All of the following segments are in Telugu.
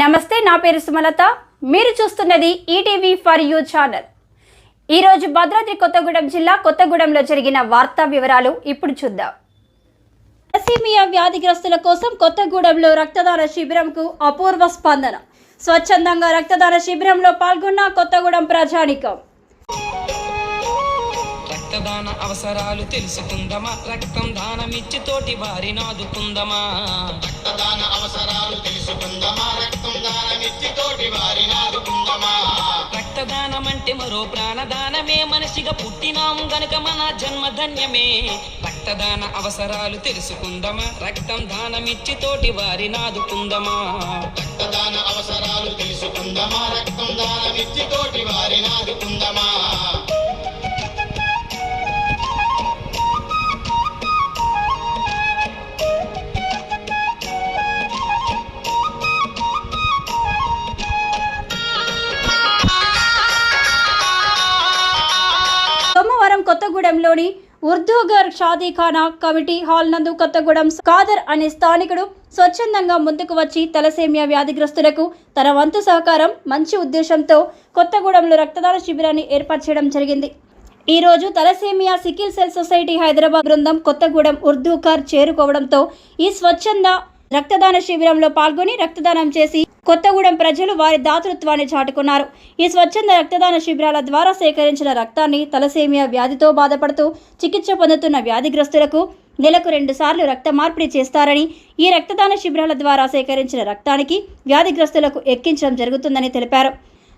నమస్తే, నా పేరు సుమలత. మీరు చూస్తున్నది ఈటీవీ ఫర్ యూ ఛానల్. ఈరోజు భద్రాద్రి కొత్తగూడెం జిల్లా కొత్తగూడెంలో జరిగిన వార్తా వివరాలు ఇప్పుడు చూద్దాం. తలసేమియా వ్యాధిగ్రస్తుల కోసం కొత్తగూడెంలో రక్తదాన శిబిరంకు అపూర్వ స్పందన. స్వచ్ఛందంగా రక్తదాన శిబిరంలో పాల్గొన్న కొత్తగూడెం ప్రజానీకం. రక్తదాన అవసరాలు తెలుసుకుందమా, రక్తం దానమిచ్చి తోటి వారిని ఆదుకుందమా. రక్తదాన అవసరాలు తెలుసుకుందమా, రక్తం దానమిచ్చి తోటి వారిని ఆదుకుందమా. రక్తదానం అంటే మరో ప్రాణదానమే, మనిషిగా పుట్టినాం గనుక మన జన్మధన్యమే. రక్తదాన అవసరాలు తెలుసుకుందమా, రక్తం దానమిచ్చి తోటి వారిని ఆదుకుందమా. రక్తదాన అవసరాలు తెలుసుకుందమా, రక్తం దానమిచ్చి తోటి వారిని ఆదుకుందమా. సోమవారం కొత్తగూడెంలోని ఉర్దూగర్ షాదీఖానా కమిటీ హాల్ నందు కొత్తగూడెం ఖాదర్ అనే స్థానికుడు స్వచ్ఛందంగా ముందుకు వచ్చి తలసేమియా వ్యాధిగ్రస్తులకు తన వంతు సహకారం మంచి ఉద్దేశంతో కొత్తగూడెంలో రక్తదాన శిబిరాన్ని ఏర్పాటు చేయడం జరిగింది. ఈ రోజు thalassemia sickle cell society Hyderabad బృందం కొత్తగూడెం ఉర్దూగర్ చేరుకోవడంతో ఈ స్వచ్ఛంద రక్తదాన శిబిరంలో పాల్గొని రక్తదానం చేసి కొత్తగూడెం ప్రజలు వారి దాతృత్వాన్ని చాటుకున్నారు. ఈ స్వచ్ఛంద రక్తదాన శిబిరాల ద్వారా సేకరించిన రక్తాన్ని తలసేమియా వ్యాధితో బాధపడుతూ చికిత్స పొందుతున్న వ్యాధిగ్రస్తులకు నెలకు 2 సార్లు రక్త మార్పిడి చేస్తారని, ఈ రక్తదాన శిబిరాల ద్వారా సేకరించిన రక్తానికి వ్యాధిగ్రస్తులకు ఎక్కించడం జరుగుతుందని తెలిపారు.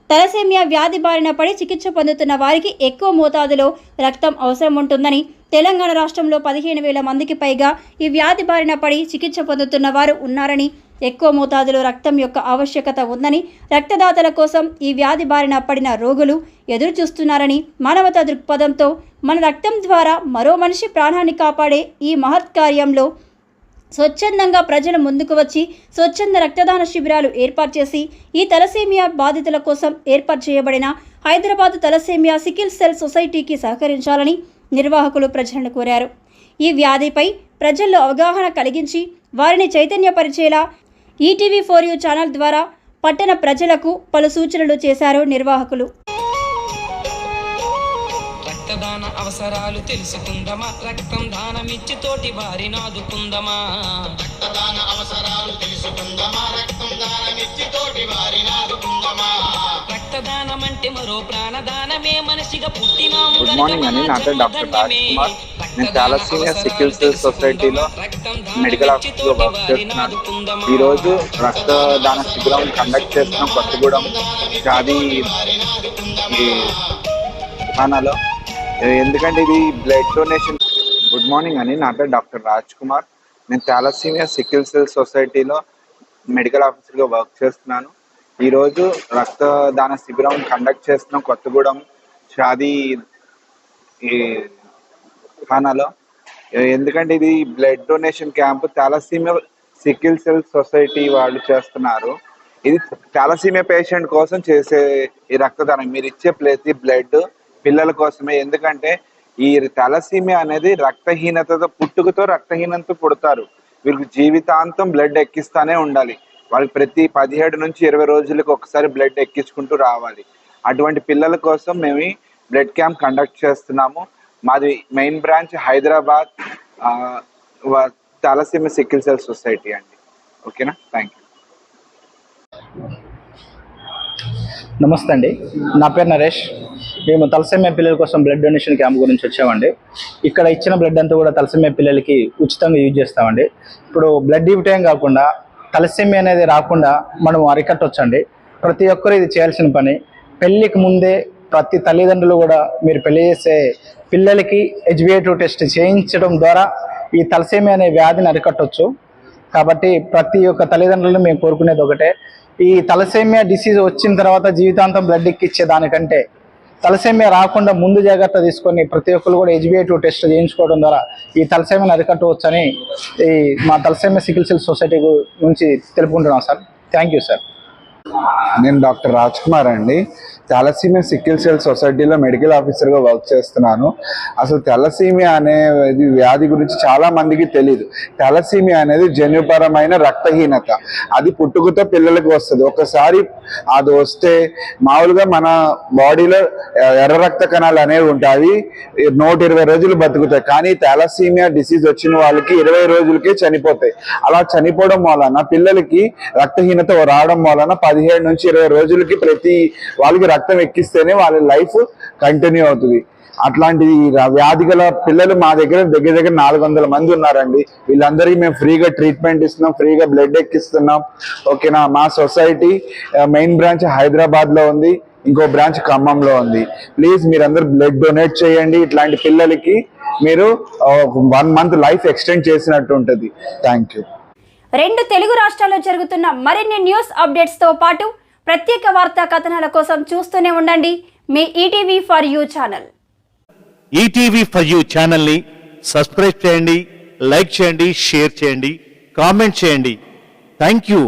తలసేమియా వ్యాధి బారిన పడి చికిత్స పొందుతున్న వారికి ఎక్కువ మోతాదులో రక్తం అవసరం ఉంటుందని, తెలంగాణ రాష్ట్రంలో 15,000 మందికి పైగా ఈ వ్యాధి బారిన పడి చికిత్స పొందుతున్న వారు ఉన్నారని, ఎక్కువ మోతాదులో రక్తం యొక్క ఆవశ్యకత ఉందని, రక్తదాతల కోసం ఈ వ్యాధి బారిన పడిన రోగులు ఎదురు చూస్తున్నారని, మానవతా దృక్పథంతో మన రక్తం ద్వారా మరో మనిషి ప్రాణాన్ని కాపాడే ఈ మహత్ కార్యంలో స్వచ్ఛందంగా ప్రజలు ముందుకు వచ్చి స్వచ్ఛంద రక్తదాన శిబిరాలు ఏర్పాటు చేసి ఈ తలసేమియా బాధితుల కోసం ఏర్పాటు చేయబడిన హైదరాబాద్ తలసేమియా సికిల్ సెల్ సొసైటీకి సహకరించాలని నిర్వాహకులు ప్రజలను కోరారు. ఈ వ్యాధిపై ప్రజల్లో అవగాహన కలిగించి వారిని చైతన్యపరిచేలా ఈటీవీ ఫర్ యూ ఛానల్ ద్వారా పట్టణ ప్రజలకు పలు సూచనలు చేశారు నిర్వాహకులు. రక్తదాన అవసరాలు తెలుసుకుందమా, రక్తం దానమిచ్చి తోటి వారిని ఆదుకుందమా. రక్తదాన అవసరాలు తెలుసుకుందమా, రక్తం దానమిచ్చి తోటి వారిని ఆదుకుందమా. రక్తదానం అంటే మరో ప్రాణదానమే, మనిషిగా పుట్టినాం. గుడ్ మార్నింగ్ అండి, నా పేరు డాక్టర్ రాజ్కుమార్. నేను తలసేమియా సికిల్ సెల్ సొసైటీలో మెడికల్ ఆఫీసర్గా వర్క్ చేస్తున్నాను. ఈరోజు రక్తదాన శిబిరం కండక్ట్ చేస్తున్నాం కొత్తగూడెం షాదీ ఖానాలో. ఎందుకంటే ఇది బ్లడ్ డొనేషన్. గుడ్ మార్నింగ్ అండి, నా పేరు డాక్టర్ రాజ్కుమార్. నేను తలసేమియా సికిల్ సెల్ సొసైటీలో మెడికల్ ఆఫీసర్గా వర్క్ చేస్తున్నాను. ఈరోజు రక్తదాన శిబిరం కండక్ట్ చేస్తున్నాం కొత్తగూడెం షాదీ ఖానాలో. ఎందుకంటే ఇది blood donation camp thalassemia sickle cell society వాళ్ళు చేస్తున్నారు. ఇది తలసేమియా పేషెంట్ కోసం చేసే ఈ రక్తదానం. మీరు ఇచ్చే ప్రతి బ్లడ్ పిల్లల కోసమే. ఎందుకంటే ఈ తలసేమియా అనేది రక్తహీనతతో పుట్టుకతో రక్తహీనతతో పుడతారు. వీళ్ళకి జీవితాంతం బ్లడ్ ఎక్కిస్తానే ఉండాలి. వాళ్ళకి ప్రతి 17 నుంచి 20 రోజులకు ఒకసారి బ్లడ్ ఎక్కించుకుంటూ రావాలి. అటువంటి పిల్లల కోసం మేము బ్లడ్ క్యాంప్ కండక్ట్ చేస్తున్నాము. మాది main branch Hyderabad thalassemia sickle cell society అండి. ఓకేనా, థ్యాంక్ యూ. నమస్తే అండి, నా పేరు నరేష్. మేము తలసేమియా పిల్లల కోసం బ్లడ్ డొనేషన్ క్యాంప్ గురించి వచ్చామండి. ఇక్కడ ఇచ్చిన బ్లడ్ అంతా కూడా తలసేమియా పిల్లలకి ఉచితంగా యూజ్ చేస్తామండి. ఇప్పుడు బ్లడ్ ఇవ్వటం కాకుండా తలసేమియా అనేది రాకుండా మనం అరికట్టవచ్చండి. ప్రతి ఒక్కరు ఇది చేయాల్సిన పని. పెళ్ళికి ముందే ప్రతి తల్లిదండ్రులు కూడా మీరు పెళ్లి చేసే పిల్లలకి HbA2 టెస్ట్ చేయించడం ద్వారా ఈ తలసేమియా అనే వ్యాధిని అరికట్టవచ్చు. కాబట్టి ప్రతి ఒక్క తల్లిదండ్రులను మేము కోరుకునేది ఒకటే, ఈ తలసేమియా డిసీజ్ వచ్చిన తర్వాత జీవితాంతం బ్లడ్ ఎక్కిచ్చే దానికంటే తలసేమియా రాకుండా ముందు జాగ్రత్త తీసుకొని ప్రతి ఒక్కరు కూడా HbA2 టెస్ట్ చేయించుకోవడం ద్వారా ఈ తలసేమియాని అరికట్టవచ్చని ఈ మా తలసేమియా సికిల్ సెల్ సొసైటీ నుంచి తెలుపుకుంటున్నాం సార్. Thank you sir. నేను డాక్టర్ రాజ్ కుమార్ అండి. థాలసీమియా సికిల్ సెల్ సొసైటీలో మెడికల్ ఆఫీసర్గా వర్క్ చేస్తున్నాను. అసలు థాలసీమియా అనేది వ్యాధి గురించి చాలా మందికి తెలియదు. థాలసీమియా అనేది జన్యుపరమైన రక్తహీనత. అది పుట్టుకతో పిల్లలకు వస్తుంది. ఒకసారి అది వస్తే మామూలుగా మన బాడీలో ఎర్ర రక్త కణాలు అనేవి ఉంటాయి. 120 రోజులు బతుకుతాయి. కానీ థాలసీమియా డిసీజ్ వచ్చిన వాళ్ళకి 20 రోజులకే చనిపోతాయి. అలా చనిపోవడం వలన పిల్లలకి రక్తహీనత రావడం వలన 17 నుంచి 20 రోజులకి ప్రతి వాళ్ళకి రక్తం ఎక్కిస్తేనే వాళ్ళ లైఫ్ కంటిన్యూ అవుతుంది. అట్లాంటి వ్యాధి గల పిల్లలు మా దగ్గర 400 మంది ఉన్నారండి. వీళ్ళందరికీ మేము ఫ్రీగా ట్రీట్మెంట్ ఇస్తున్నాం, ఫ్రీగా బ్లడ్ ఎక్కిస్తున్నాం. ఓకేనా. మా సొసైటీ మెయిన్ బ్రాంచ్ హైదరాబాద్లో ఉంది, ఇంకో బ్రాంచ్ ఖమ్మంలో ఉంది. ప్లీజ్ మీరందరూ బ్లడ్ డొనేట్ చేయండి. ఇట్లాంటి పిల్లలకి మీరు 1 మంత్ లైఫ్ ఎక్స్టెండ్ చేసినట్టు ఉంటుంది. Thank you. 2 తెలుగు రాష్ట్రాల్లో జరుగుతున్న మరిన్ని న్యూస్ అప్డేట్స్తో పాటు ప్రత్యేక వార్తా కథనాల కోసం చూస్తూనే ఉండండి మీ ETV for you channel. ETV for you ఛానల్ని సబ్స్క్రైబ్ చేయండి, లైక్ చేయండి, షేర్ చేయండి, కామెంట్ చేయండి. Thank you.